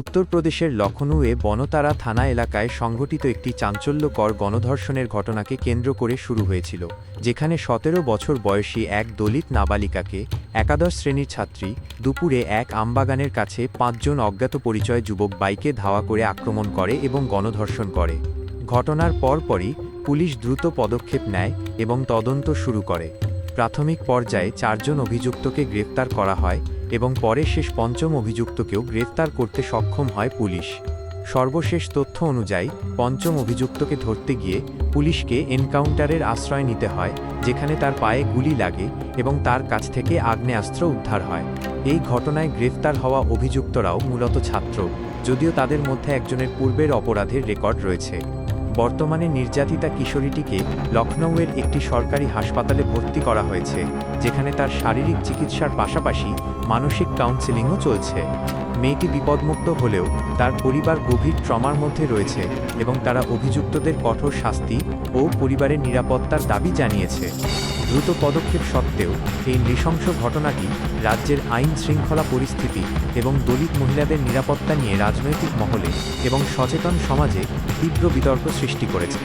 উত্তরপ্রদেশের লখনউয়ে বনতারা থানা এলাকায় সংঘটিত একটি চাঞ্চল্যকর গণধর্ষণের ঘটনাকে কেন্দ্র করে শুরু হয়েছিল, যেখানে ১৭ বছর বয়সী এক দলিত নাবালিকাকে একাদশ শ্রেণীর ছাত্রী দুপুরে এক আমবাগানের কাছে ৫ জন অজ্ঞাত পরিচয় যুবক বাইকে ধাওয়া করে আক্রমণ করে এবং গণধর্ষণ করে। ঘটনার পরপরই পুলিশ দ্রুত পদক্ষেপ নেয় এবং তদন্ত শুরু করে। প্রাথমিক পর্যায়ে ৪ জন অভিযুক্তকে গ্রেফতার করা হয় এবং পরে শেষ পঞ্চম অভিযুক্তকেও গ্রেফতার করতে সক্ষম হয় পুলিশ। সর্বশেষ তথ্য অনুযায়ী পঞ্চম অভিযুক্তকে ধরতে গিয়ে পুলিশকে এনকাউন্টারের আশ্রয় নিতে হয়, যেখানে তার পায়ে গুলি লাগে এবং তার কাছ থেকে আগ্নেয়াস্ত্র উদ্ধার হয়। এই ঘটনায় গ্রেফতার হওয়া অভিযুক্তরাও মূলত ছাত্র, যদিও তাদের মধ্যে একজনের পূর্বের অপরাধের রেকর্ড রয়েছে। বর্তমানে নির্যাতিতা কিশোরীটিকে লখনউয়ের একটি সরকারি হাসপাতালে ভর্তি করা হয়েছে, যেখানে তার শারীরিক চিকিৎসার পাশাপাশি মানসিক কাউন্সেলিংও চলছে। মেয়েটি বিপদমুক্ত হলেও তার পরিবার গভীর ট্রমার মধ্যে রয়েছে এবং তারা অভিযুক্তদের কঠোর শাস্তি ও পরিবারের নিরাপত্তার দাবি জানিয়েছে। দ্রুত পদক্ষেপ সত্ত্বেও এই নৃশংস ঘটনাটি রাজ্যের আইন শৃঙ্খলা পরিস্থিতি এবং দলিত মহিলাদের নিরাপত্তা নিয়ে রাজনৈতিক মহলে এবং সচেতন সমাজে তীব্র বিতর্ক সৃষ্টি করেছে।